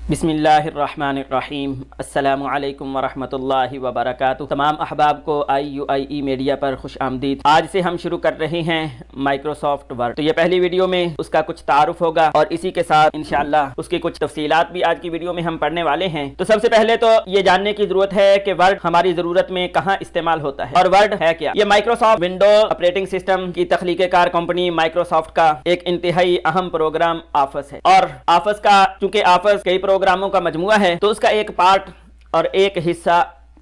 बिस्मिल्लाहिर्रहमानिर्रहीम। अस्सलामु अलैकुम वरहमतुल्लाहि वबरकातुहू। तमाम अहबाब को IUIE मीडिया पर खुश आमदीद। आज से हम शुरू कर रहे हैं माइक्रोसॉफ्ट वर्ड। तो ये पहली वीडियो में उसका कुछ तारुफ होगा और इसी के साथ इंशाअल्लाह उसकी कुछ तफसीलात भी आज की वीडियो में हम पढ़ने वाले हैं। तो सबसे पहले तो ये जानने की जरूरत है कि वर्ड हमारी जरूरत में कहाँ इस्तेमाल होता है और वर्ड है क्या। ये माइक्रोसॉफ्ट विंडो ऑपरेटिंग सिस्टम की तख्लीक़-ए-कार कंपनी माइक्रोसॉफ्ट का एक इंतहाई अहम प्रोग्राम ऑफिस है और ऑफिस का चूंकि ऑफिस कई प्रोग्रामों का मजमुआ है तो उसका एक पार्ट और एक हिस्सा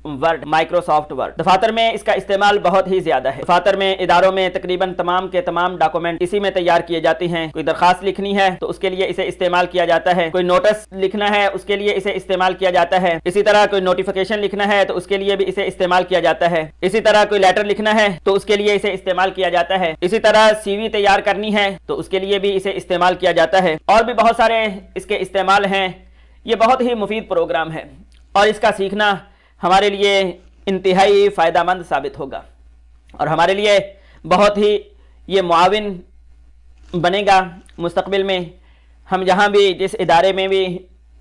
वर्ड माइक्रोसॉफ्ट वर्ड। दफातर में इसका इस्तेमाल बहुत ही ज्यादा है। दफातर में इदारों में तकरीबन तमाम के तमाम डॉक्यूमेंट इसी में तैयार किए जाते हैं। कोई दरखास्त लिखनी है तो उसके लिए इसे इस्तेमाल किया जाता है। कोई नोटिस लिखना है उसके लिए इसे इस्तेमाल किया जाता है। इसी तरह कोई नोटिफिकेशन लिखना है तो उसके लिए भी इसे इस्तेमाल किया जाता है। इसी तरह कोई लेटर लिखना है तो उसके लिए इसे इस्तेमाल किया जाता है। इसी तरह CV तैयार करनी है तो उसके लिए भी इसे इस्तेमाल किया जाता है और भी बहुत सारे इसके इस्तेमाल हैं। ये बहुत ही मुफीद प्रोग्राम है और इसका सीखना हमारे लिए इंतहाई फ़ायदेमंद साबित होगा और हमारे लिए बहुत ही ये मुआविन बनेगा मुस्तक़बिल में। हम जहाँ भी जिस इदारे में भी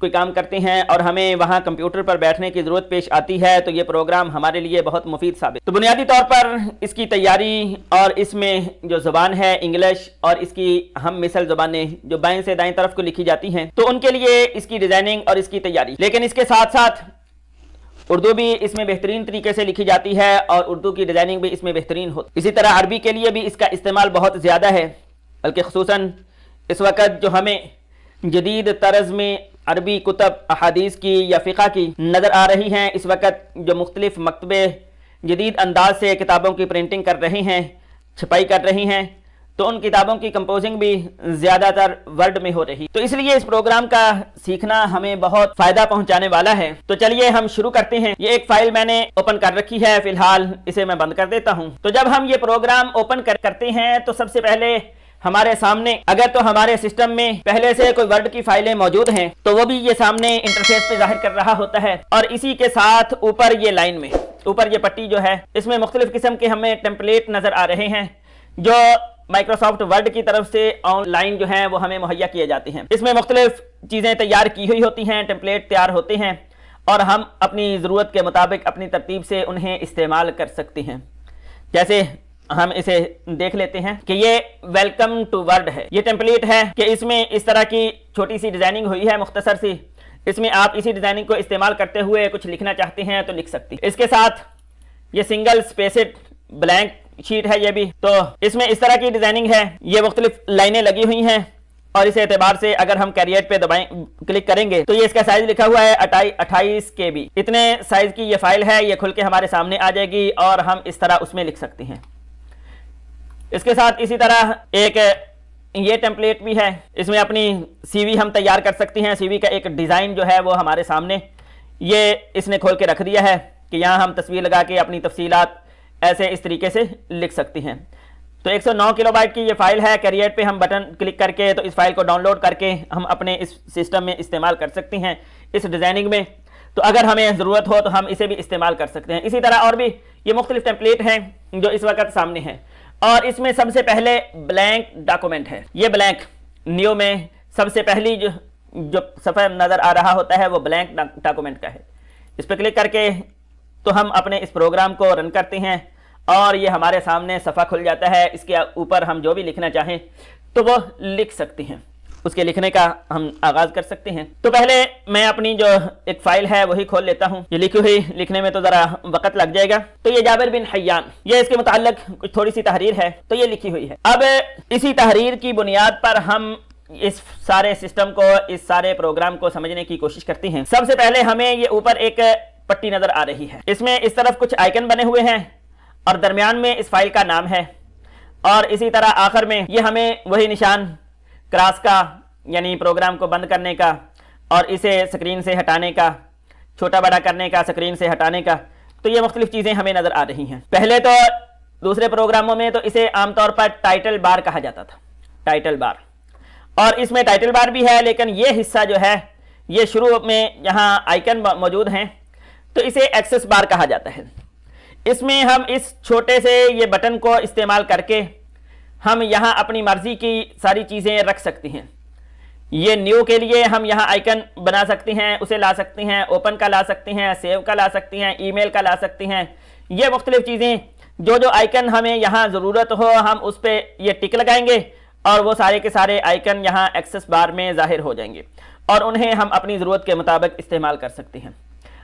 कोई काम करते हैं और हमें वहाँ कंप्यूटर पर बैठने की ज़रूरत पेश आती है तो ये प्रोग्राम हमारे लिए बहुत मुफीद साबित। तो बुनियादी तौर पर इसकी तैयारी और इसमें जो ज़ुबान है इंग्लिश और इसकी हम मिसल ज़ुबानें जो बाएं से दाएं तरफ को लिखी जाती हैं तो उनके लिए इसकी डिज़ाइनिंग और इसकी तैयारी। लेकिन इसके साथ साथ उर्दू भी इसमें बेहतरीन तरीके से लिखी जाती है और उर्दू की डिज़ाइनिंग भी इसमें बेहतरीन होती। इसी तरह अरबी के लिए भी इसका इस्तेमाल बहुत ज़्यादा है, बल्कि खुसूसन इस वक्त जो हमें जदीद तर्ज में अरबी कुतब अहादीस की या फ़िक़ा की नज़र आ रही हैं। इस वक्त जो मुख्तलिफ़ मकतबे जदीद अंदाज से किताबों की प्रिंटिंग कर रहे हैं, छपाई कर रही हैं, तो उन किताबों की कंपोजिंग भी ज़्यादातर वर्ड में हो रही। तो इसलिए इस प्रोग्राम का सीखना हमें बहुत फ़ायदा पहुंचाने वाला है। तो चलिए हम शुरू करते हैं। ये एक फ़ाइल मैंने ओपन कर रखी है, फ़िलहाल इसे मैं बंद कर देता हूं। तो जब हम ये प्रोग्राम ओपन करते हैं तो सबसे पहले हमारे सामने अगर तो हमारे सिस्टम में पहले से कोई वर्ड की फाइलें मौजूद हैं तो वो भी ये सामने इंटरफेस पे जाहिर कर रहा होता है और इसी के साथ ऊपर ये लाइन में ऊपर ये पट्टी जो है इसमें मुख्तलिफ किस्म के हमें टेम्पलेट नजर आ रहे हैं जो माइक्रोसॉफ्ट वर्ड की तरफ से ऑनलाइन जो है वो हमें मुहैया किए जाते हैं। इसमें मुख्तलिफ चीज़ें तैयार की हुई होती हैं, टेम्पलेट तैयार होते हैं और हम अपनी ज़रूरत के मुताबिक अपनी तरतीब से उन्हें इस्तेमाल कर सकते हैं। जैसे हम इसे देख लेते हैं कि ये वेलकम टू वर्ड है, ये टेम्पलेट है कि इसमें इस तरह की छोटी सी डिज़ाइनिंग हुई है मुख्तसर सी। इसमें आप इसी डिज़ाइनिंग को इस्तेमाल करते हुए कुछ लिखना चाहते हैं तो लिख सकते हैं। इसके साथ ये सिंगल स्पेसिड ब्लैंक शीट है ये भी, तो इसमें इस तरह की डिज़ाइनिंग है। ये मुख्तलिफ लाइनें लगी हुई हैं और इस एतबार से अगर हम कैरियर पे दबाएं क्लिक करेंगे तो ये इसका साइज लिखा हुआ है 28 KB। इतने साइज की ये फाइल है, ये खुल के हमारे सामने आ जाएगी और हम इस तरह उसमें लिख सकते हैं। इसके साथ इसी तरह एक ये टेम्पलेट भी है, इसमें अपनी CV हम तैयार कर सकते हैं। CV का एक डिज़ाइन जो है वो हमारे सामने ये इसने खोल के रख दिया है कि यहाँ हम तस्वीर लगा के अपनी तफसीलात ऐसे इस तरीके से लिख सकती हैं। तो 109 किलोबाइट की ये फाइल है। कैरियर पे हम बटन क्लिक करके तो इस फाइल को डाउनलोड करके हम अपने इस सिस्टम में इस्तेमाल कर सकते हैं इस डिज़ाइनिंग में। तो अगर हमें ज़रूरत हो तो हम इसे भी इस्तेमाल कर सकते हैं। इसी तरह और भी ये मुख्तलिफ टेम्पलेट हैं जो इस वक्त सामने हैं और इसमें सबसे पहले ब्लैंक डॉक्यूमेंट है। ये ब्लैंक न्यू में सबसे पहली जो सफ़ा नज़र आ रहा होता है वो ब्लैंक डॉक्यूमेंट का है। इस पर क्लिक करके तो हम अपने इस प्रोग्राम को रन करते हैं और ये हमारे सामने सफ़ा खुल जाता है। इसके ऊपर हम जो भी लिखना चाहें तो वो लिख सकते हैं, उसके लिखने का हम आगाज़ कर सकते हैं। तो पहले मैं अपनी जो एक फ़ाइल है वही खोल लेता हूँ। ये लिखी हुई लिखने में तो ज़रा वक़्त लग जाएगा। तो ये जाबिर बिन हय्यान, ये इसके मुताल्लिक कुछ थोड़ी सी तहरीर है तो ये लिखी हुई है। अब इसी तहरीर की बुनियाद पर हम इस सारे सिस्टम को, इस सारे प्रोग्राम को समझने की कोशिश करते हैं। सबसे पहले हमें ये ऊपर एक पट्टी नज़र आ रही है, इसमें इस तरफ कुछ आइकन बने हुए हैं और दरमियान में इस फाइल का नाम है और इसी तरह आखिर में ये हमें वही निशान क्रॉस का यानी प्रोग्राम को बंद करने का और इसे स्क्रीन से हटाने का, छोटा बड़ा करने का, स्क्रीन से हटाने का। तो ये मुख्तलिफ चीज़ें हमें नज़र आ रही हैं। पहले तो दूसरे प्रोग्रामों में तो इसे आमतौर पर टाइटल बार कहा जाता था, टाइटल बार, और इसमें टाइटल बार भी है लेकिन ये हिस्सा जो है ये शुरू में यहाँ आइकन मौजूद हैं तो इसे एक्सेस बार कहा जाता है। इसमें हम इस छोटे से ये बटन को इस्तेमाल करके हम यहाँ अपनी मर्जी की सारी चीज़ें रख सकते हैं। ये न्यू के लिए हम यहाँ आइकन बना सकते हैं, उसे ला सकते हैं, ओपन का ला सकते हैं, सेव का ला सकते हैं, ईमेल का ला सकते हैं। ये मुख्तलिफ चीज़ें जो जो आइकन हमें यहाँ ज़रूरत हो हम उस पर ये टिक लगाएंगे और वो सारे के सारे आइकन यहाँ एक्सेस बार में ज़ाहिर हो जाएंगे और उन्हें हम अपनी ज़रूरत के मुताबिक इस्तेमाल कर सकते हैं।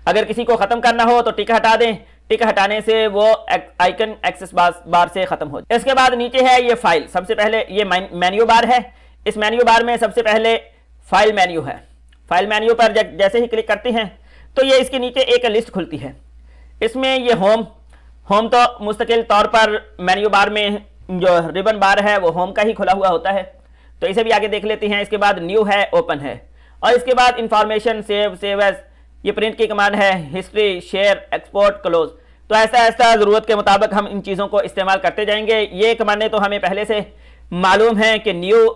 अगर किसी को ख़त्म करना हो तो टिक हटा दें, टिक हटाने से वो आइकन एक्सेस बार से ख़त्म हो जाए। इसके बाद नीचे है ये फाइल, सबसे पहले ये मेन्यू बार है। इस मेन्यू बार में सबसे पहले फाइल मेन्यू है। फाइल मेन्यू पर जैसे ही क्लिक करते हैं तो ये इसके नीचे एक लिस्ट खुलती है। इसमें ये होम तो मुस्तकिल तौर पर मेन्यू बार में जो रिबन बार है वो होम का ही खुला हुआ होता है, तो इसे भी आगे देख लेते हैं। इसके बाद न्यू है, ओपन है, और इसके बाद इंफॉर्मेशन, सेव एज, ये प्रिंट की कमांड है, हिस्ट्री, शेयर, एक्सपोर्ट, क्लोज। तो ऐसा ज़रूरत के मुताबिक हम इन चीज़ों को इस्तेमाल करते जाएंगे। ये कमांडें तो हमें पहले से मालूम है कि न्यू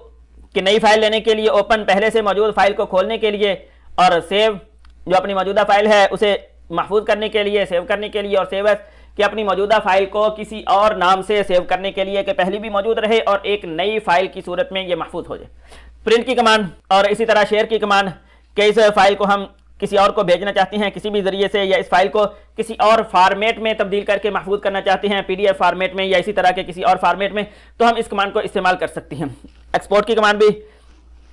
कि नई फाइल लेने के लिए, ओपन पहले से मौजूद फाइल को खोलने के लिए, और सेव जो अपनी मौजूदा फाइल है उसे महफूज करने के लिए, सेव करने के लिए, और सेव एज कि अपनी मौजूदा फाइल को किसी और नाम से सेव करने के लिए कि पहली भी मौजूद रहे और एक नई फाइल की सूरत में ये महफूज हो जाए। प्रिंट की कमांड और इसी तरह शेयर की कमांड कि इस फाइल को हम किसी और को भेजना चाहते हैं किसी भी जरिए से, या इस फाइल को किसी और फार्मेट में तब्दील करके महफूज करना चाहते हैं, PDF फार्मेट में या इसी तरह के किसी और फार्मेट में, तो हम इस कमांड को इस्तेमाल कर सकते हैं। एक्सपोर्ट की कमांड भी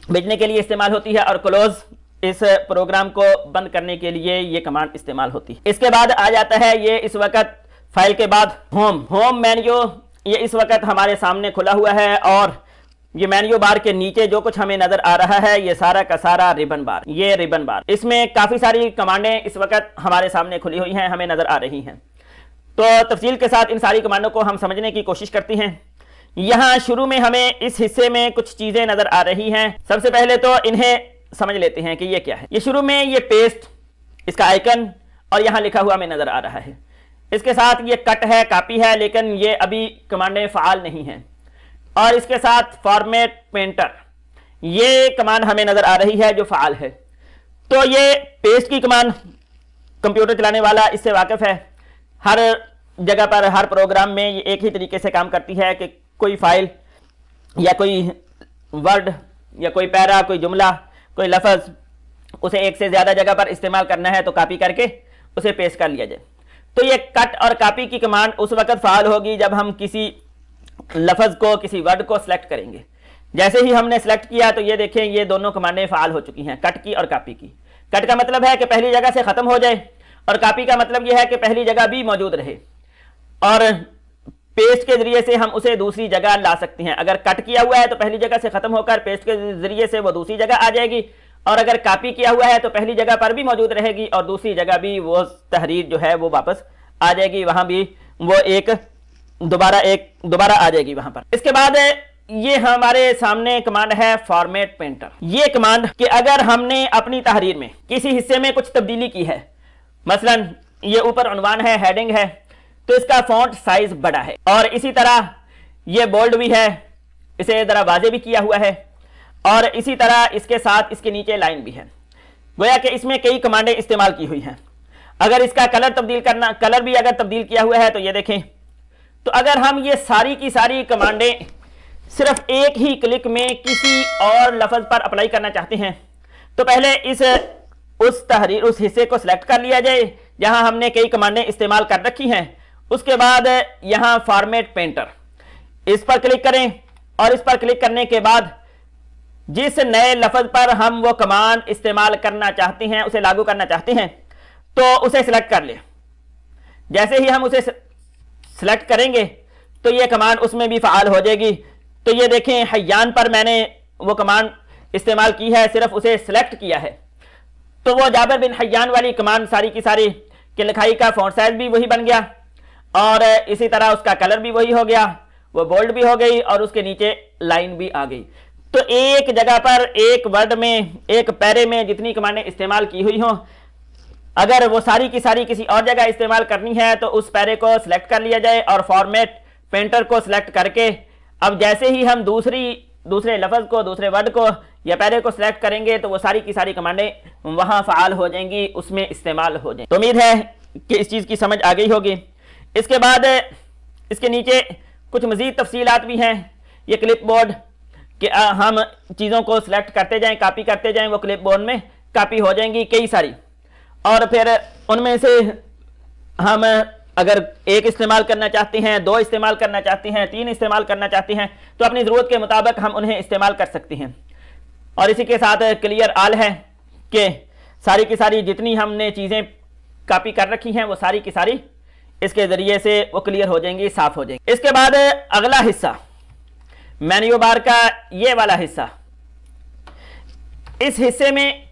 भेजने के लिए इस्तेमाल होती है, और क्लोज इस प्रोग्राम को बंद करने के लिए ये कमांड इस्तेमाल होती है। इसके बाद आ जाता है ये इस वक्त फाइल के बाद होम मेन्यू। ये इस वक्त हमारे सामने खुला हुआ है और ये मेन्यू बार के नीचे जो कुछ हमें नजर आ रहा है ये सारा का सारा रिबन बार, ये रिबन बार। इसमें काफी सारी कमांडें इस वक्त हमारे सामने खुली हुई हैं, हमें नजर आ रही हैं। तो तफसील के साथ इन सारी कमांडों को हम समझने की कोशिश करते हैं। यहाँ शुरू में हमें इस हिस्से में कुछ चीजें नजर आ रही हैं। सबसे पहले तो इन्हें समझ लेते हैं कि ये क्या है। ये शुरू में ये पेस्ट, इसका आइकन और यहाँ लिखा हुआ हमें नजर आ रहा है। इसके साथ ये कट है, कॉपी है, लेकिन ये अभी कमांडें फ़ाल नहीं हैं। और इसके साथ फॉर्मेट पेंटर, ये कमांड हमें नजर आ रही है जो फ़ाल है। तो ये पेस्ट की कमांड कंप्यूटर चलाने वाला इससे वाकिफ है। हर जगह पर, हर प्रोग्राम में ये एक ही तरीके से काम करती है कि कोई फाइल या कोई वर्ड या कोई पैरा, कोई जुमला, कोई लफ्ज़, उसे एक से ज़्यादा जगह पर इस्तेमाल करना है तो कॉपी करके उसे पेस्ट कर लिया जाए। तो ये कट और कॉपी की कमांड उस वक्त फ़ाल होगी जब हम किसी लफ्ज़ को, किसी वर्ड को सिलेक्ट करेंगे। जैसे ही हमने सेलेक्ट किया तो ये देखें ये दोनों कमांडें फ़ाल हो चुकी हैं, कट की और कॉपी की। कट का मतलब है कि पहली जगह से ख़त्म हो जाए, और कॉपी का मतलब यह है कि पहली जगह भी मौजूद रहे, और पेस्ट के जरिए से हम उसे दूसरी जगह ला सकते हैं। अगर कट किया हुआ है तो पहली जगह से ख़त्म होकर पेस्ट के जरिए से वो दूसरी जगह आ जाएगी, और अगर कॉपी किया हुआ है तो पहली जगह पर भी मौजूद रहेगी और दूसरी जगह भी वो तहरीर जो है वो वापस आ जाएगी, वहां भी वो एक दोबारा आ जाएगी वहां पर। इसके बाद ये हमारे सामने कमांड है फॉर्मेट पेंटर। ये कमांड कि अगर हमने अपनी तहरीर में किसी हिस्से में कुछ तब्दीली की है, मसलन ये ऊपर उन्वान है, हेडिंग है, तो इसका फॉन्ट साइज बड़ा है, और इसी तरह ये बोल्ड भी है, इसे जरा वाजे भी किया हुआ है, और इसी तरह इसके साथ इसके नीचे लाइन भी है। गोया कि इसमें कई कमांडें इस्तेमाल की हुई हैं। अगर इसका कलर तब्दील करना, कलर भी अगर तब्दील किया हुआ है तो ये देखें। तो अगर हम ये सारी की सारी कमांडें सिर्फ एक ही क्लिक में किसी और लफ्ज़ पर अप्लाई करना चाहते हैं तो पहले उस हिस्से को सिलेक्ट कर लिया जाए जहां हमने कई कमांडें इस्तेमाल कर रखी हैं। उसके बाद यहां फॉर्मेट पेंटर, इस पर क्लिक करें, और इस पर क्लिक करने के बाद जिस नए लफ्ज़ पर हम वो कमांड इस्तेमाल करना चाहते हैं, उसे लागू करना चाहते हैं, तो उसे सिलेक्ट कर लें। जैसे ही हम उसे सिलेक्ट करेंगे तो ये कमांड उसमें भी फ़ाल हो जाएगी। तो ये देखें, हय्यान पर मैंने वो कमांड इस्तेमाल की है, सिर्फ उसे सिलेक्ट किया है, तो वो जाबिर बिन हय्यान वाली कमांड सारी की सारी कि लिखाई का फॉन्ट साइज भी वही बन गया, और इसी तरह उसका कलर भी वही हो गया, वो बोल्ड भी हो गई, और उसके नीचे लाइन भी आ गई। तो एक जगह पर, एक वर्ड में, एक पैरे में जितनी कमांडें इस्तेमाल की हुई हों, अगर वो सारी की सारी किसी और जगह इस्तेमाल करनी है तो उस पैरे को सिलेक्ट कर लिया जाए, और फॉर्मेट पेंटर को सिलेक्ट करके अब जैसे ही हम दूसरे लफ्ज़ को, दूसरे वर्ड को या पैरे को सिलेक्ट करेंगे तो वो सारी की सारी कमांडें वहाँ फ़ाल हो जाएंगी, उसमें इस्तेमाल हो जाएंगी। तो उम्मीद है कि इस चीज़ की समझ आ गई होगी। इसके बाद इसके नीचे कुछ मज़ीद तफसीलात भी हैं। ये कि हम चीज़ों को सिलेक्ट करते जाएं, कॉपी करते जाएं, वो क्लिपबोर्ड में कॉपी हो जाएंगी कई सारी, और फिर उनमें से हम अगर एक इस्तेमाल करना चाहते हैं, दो इस्तेमाल करना चाहते हैं, तीन इस्तेमाल करना चाहते हैं, तो अपनी ज़रूरत के मुताबिक हम उन्हें इस्तेमाल कर सकते हैं। और इसी के साथ क्लियर ऑल है कि सारी की सारी जितनी हमने चीज़ें कॉपी कर रखी हैं वो सारी की सारी इसके ज़रिए से वो क्लियर हो जाएंगी, साफ़ हो जाएंगी। इसके बाद अगला हिस्सा मेन्यू बार का ये वाला हिस्सा, इस हिस्से में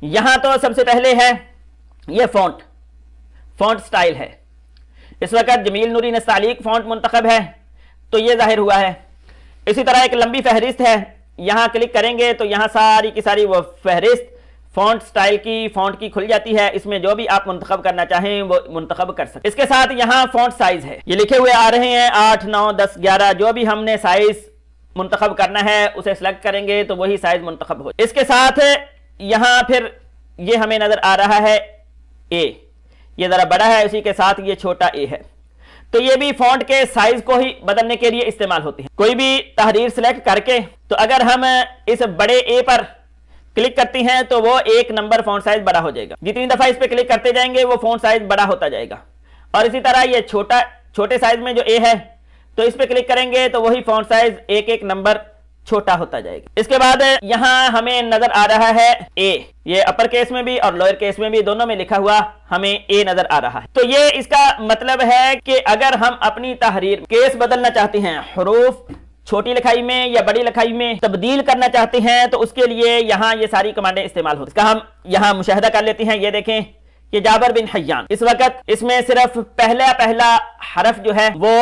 यहाँ तो सबसे पहले है ये फ़ॉन्ट स्टाइल है। इस वक्त जमील नूरी नस्तालीक फ़ॉन्ट मुंतखब है तो ये जाहिर हुआ है। इसी तरह एक लंबी फहरिस्त है, यहाँ क्लिक करेंगे तो यहाँ सारी की सारी वो फहरिस्त फ़ॉन्ट स्टाइल की, फ़ॉन्ट की खुल जाती है। इसमें जो भी आप मुंतखब करना चाहें वो मुंतखब कर सकते। इसके साथ यहाँ फ़ॉन्ट साइज़ है, ये लिखे हुए आ रहे हैं 8, 9, 10, 11। जो भी हमने साइज़ मुंतखब करना है उसे सेलेक्ट करेंगे तो वही साइज़ मुंतखब हो। इसके साथ यहाँ फिर ये हमें नज़र आ रहा है ए, ये ज़रा बड़ा है, उसी के साथ ये छोटा ए है। तो ये भी फ़ॉन्ट के साइज को ही बदलने के लिए इस्तेमाल होती है। कोई भी तहरीर सेलेक्ट करके तो अगर हम इस बड़े ए पर क्लिक करते हैं तो वो एक नंबर फ़ॉन्ट साइज बड़ा हो जाएगा। जितनी दफ़ा इस पर क्लिक करते जाएंगे वो फ़ॉन्ट साइज बड़ा होता जाएगा। और इसी तरह ये छोटे साइज में जो ए है तो इस पर क्लिक करेंगे तो वही फ़ॉन्ट साइज एक एक नंबर छोटा होता जाएगा। इसके बाद यहाँ हमें नजर आ रहा है ए, ये अपर केस में भी और लोअर केस में भी दोनों में लिखा हुआ हमें ए नजर आ रहा है। तो ये इसका मतलब है कि अगर हम अपनी तहरीर केस बदलना चाहते हैं, हरूफ छोटी लिखाई में या बड़ी लिखाई में तब्दील करना चाहते हैं तो उसके लिए यहाँ ये सारी कमांडें इस्तेमाल होती हैं। इसका हम यहाँ मुशाहिदा कर लेते हैं। ये देखें कि जाबर बिन हय्यान, इस वक्त इसमें सिर्फ पहला हरफ जो है वो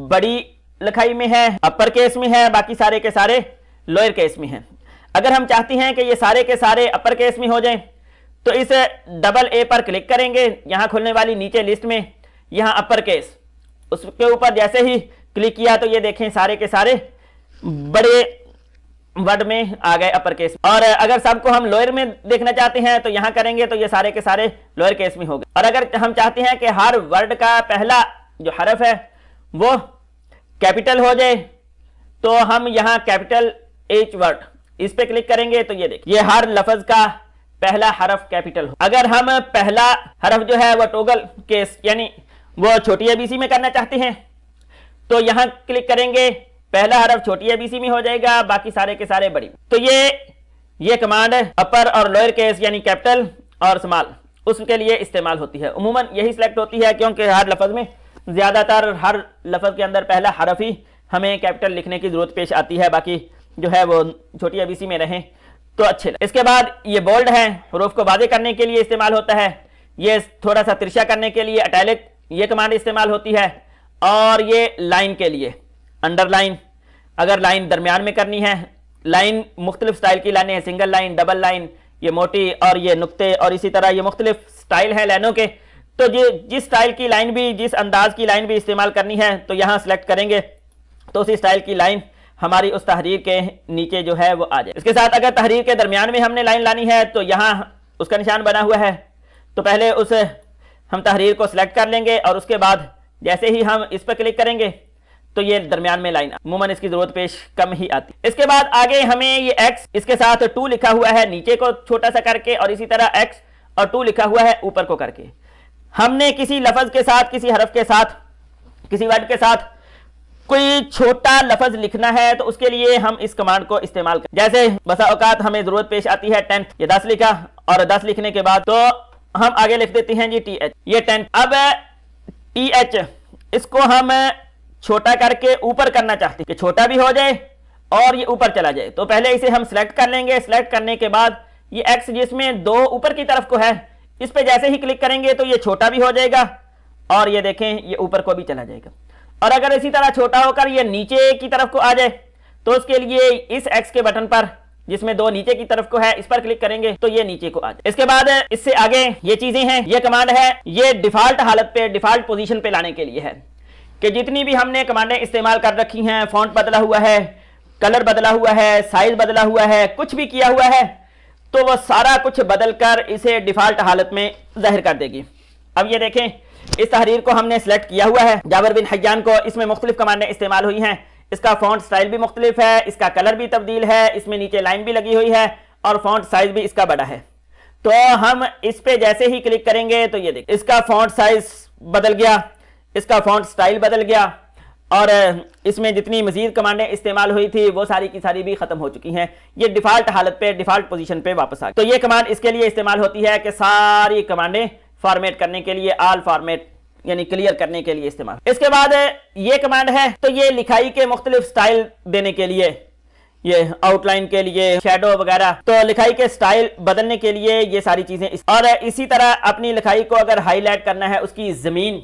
बड़ी लिखाई में है, अपर केस में है, बाकी सारे के सारे लोअर केस में हैं। अगर हम चाहते हैं कि ये सारे के सारे अपर केस में हो जाएं तो इस डबल ए पर क्लिक करेंगे, यहाँ खुलने वाली नीचे लिस्ट में यहाँ अपर केस, उसके ऊपर जैसे ही क्लिक किया तो ये देखें सारे के सारे बड़े वर्ड में आ गए अपर केस। और अगर सबको हम लोअर में देखना चाहते हैं तो यहाँ करेंगे तो ये सारे के सारे लोअर केस में हो गए। और अगर हम चाहते हैं कि हर वर्ड का पहला जो हरफ है वो कैपिटल हो जाए तो हम यहाँ कैपिटल एच वर्ड इस पे क्लिक करेंगे तो ये देखिए ये हर लफ्ज का पहला हरफ कैपिटल हो। अगर हम पहला हरफ जो है वो टोगल केस यानी वो छोटी एबीसी में करना चाहते हैं तो यहाँ क्लिक करेंगे, पहला हरफ छोटी एबीसी में हो जाएगा, बाकी सारे के सारे बड़ी। तो ये कमांड अपर और लोअर केस यानी कैपिटल और स्मॉल उसके लिए इस्तेमाल होती है। उमूमन यही सिलेक्ट होती है क्योंकि हर लफ्ज में ज्यादातर हर लफ्ज के अंदर पहला हरफ ही हमें कैपिटल लिखने की जरूरत पेश आती है, बाकी जो है वो छोटी एबीसी में रहें तो अच्छे। इसके बाद ये बोल्ड है, हरूफ को वाज़ेह करने के लिए इस्तेमाल होता है। ये थोड़ा सा तिरछा करने के लिए इटैलिक ये कमांड इस्तेमाल होती है। और ये लाइन के लिए अंडरलाइन, अगर लाइन दरमियान में करनी है, लाइन मुख्तलिफ स्टाइल की लाइनें हैं, सिंगल लाइन, डबल लाइन, ये मोटी और ये नुक्ते, और इसी तरह ये मुख्तलिफ स्टाइल है लाइनों के। तो जिस स्टाइल की लाइन भी, जिस अंदाज की लाइन भी इस्तेमाल करनी है तो यहाँ सेलेक्ट करेंगे तो उसी स्टाइल की लाइन हमारी उस तहरीर के नीचे जो है वो आ जाए। इसके साथ अगर तहरीर के दरमियान में हमने लाइन लानी है तो यहाँ उसका निशान बना हुआ है, तो पहले उस हम तहरीर को सिलेक्ट कर लेंगे और उसके बाद जैसे ही हम इस पर क्लिक करेंगे तो ये दरमियान में लाइन, अमूमन इसकी जरूरत पेश कम ही आती। इसके बाद आगे हमें ये एक्स, इसके साथ 2 लिखा हुआ है नीचे को छोटा सा करके, और इसी तरह एक्स और 2 लिखा हुआ है ऊपर को करके। हमने किसी लफ्ज के साथ, किसी हरफ के साथ, किसी वर्ड के साथ कोई छोटा लफ्ज लिखना है तो उसके लिए हम इस कमांड को इस्तेमाल करें। जैसे बसा औकात हमें जरूरत पेश आती है 10th, ये 10 लिखा, और 10 लिखने के बाद तो हम आगे लिख देते हैं जी TH, ये 10। अब TH इसको हम छोटा करके ऊपर करना चाहते हैं कि छोटा भी हो जाए और ये ऊपर चला जाए, तो पहले इसे हम सिलेक्ट कर लेंगे। सिलेक्ट करने के बाद ये एक्स जिसमें 2 ऊपर की तरफ को है, इस पे जैसे ही क्लिक करेंगे तो ये छोटा भी हो जाएगा और ये देखें ये ऊपर को भी चला जाएगा। और अगर इसी तरह छोटा होकर ये नीचे की तरफ को आ जाए तो उसके लिए इस एक्स के बटन पर जिसमें 2 नीचे की तरफ को है, इस पर क्लिक करेंगे तो ये नीचे को आ जाए। इसके बाद इससे आगे ये चीजें हैं, ये कमांड है, ये डिफॉल्ट हालत पे, डिफॉल्ट पोजीशन पे लाने के लिए है कि जितनी भी हमने कमांडें इस्तेमाल कर रखी हैं, फॉन्ट बदला हुआ है, कलर बदला हुआ है, साइज बदला हुआ है, कुछ भी किया हुआ है तो वह सारा कुछ बदल कर इसे डिफॉल्ट हालत में जाहिर कर देगी। अब ये देखें इस तहरीर को हमने सेलेक्ट किया हुआ है, जाबर बिन हय्यान को, इसमें मुख्तलिफ कमांडें इस्तेमाल हुई हैं। इसका फॉन्ट स्टाइल भी मुख्तलिफ है, इसका कलर भी तब्दील है, इसमें नीचे लाइन भी लगी हुई है और फॉन्ट साइज भी इसका बड़ा है। तो हम इस पे जैसे ही क्लिक करेंगे तो ये देखिए इसका फॉन्ट साइज बदल गया, इसका फॉन्ट स्टाइल बदल गया और इसमें जितनी मजीद कमांडें इस्तेमाल हुई थी वो सारी की सारी भी खत्म हो चुकी हैं। ये डिफॉल्ट हालत पे, डिफॉल्ट पोजीशन पे वापस आ गई। तो ये कमांड इसके लिए इस्तेमाल होती है कि सारी कमांडें फॉर्मेट करने के लिए, ऑल फॉर्मेट यानी क्लियर करने के लिए इस्तेमाल। इसके बाद ये कमांड है, तो ये लिखाई के मुख्तलिफ स्टाइल देने के लिए, ये आउटलाइन के लिए, शैडो वगैरह, तो लिखाई के स्टाइल बदलने के लिए ये सारी चीजें। और इसी तरह अपनी लिखाई को अगर हाईलाइट करना है, उसकी जमीन,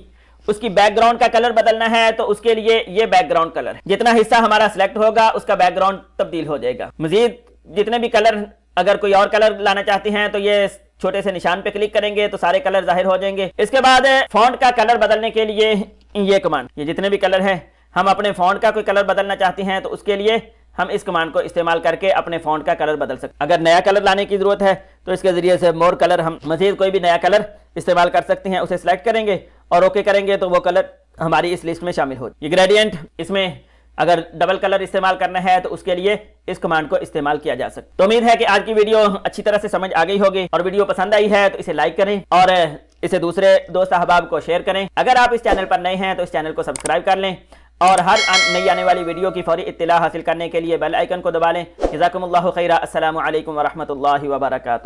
उसकी बैकग्राउंड का कलर बदलना है, तो उसके लिए ये बैकग्राउंड कलर, जितना हिस्सा हमारा सिलेक्ट होगा उसका बैकग्राउंड तब्दील हो जाएगा। मजीद जितने भी कलर, अगर कोई और कलर लाना चाहते हैं तो ये छोटे से निशान पे क्लिक करेंगे तो सारे कलर जाहिर हो जाएंगे। इसके बाद फॉन्ट का कलर बदलने के लिए ये कमांड, ये जितने भी कलर हैं, हम अपने फॉन्ट का कोई कलर बदलना चाहते हैं तो उसके लिए हम इस कमांड को इस्तेमाल करके अपने फॉन्ट का कलर बदल सकते हैं। अगर नया कलर लाने की जरूरत है तो इसके जरिए से मोर कलर, हम मजीद कोई भी नया कलर इस्तेमाल कर सकते हैं। उसे सिलेक्ट करेंगे और ओके करेंगे तो वो कलर हमारी इस लिस्ट में शामिल हो। ये ग्रेडियंट, इसमें अगर डबल कलर इस्तेमाल करना है तो उसके लिए इस कमांड को इस्तेमाल किया जा सकता है। तो उम्मीद है कि आज की वीडियो अच्छी तरह से समझ आ गई होगी और वीडियो पसंद आई है तो इसे लाइक करें और इसे दूसरे दोस्त अहबाब को शेयर करें। अगर आप इस चैनल पर नए हैं तो इस चैनल को सब्सक्राइब कर लें और हर नई आने वाली वीडियो की फौरी इत्तिला हासिल करने के लिए बेल आइकन को दबा लें। जज़ाकुमुल्लाहु खैरा। अस्सलामु अलैकुम व रहमतुल्लाहि व बरकातुहू।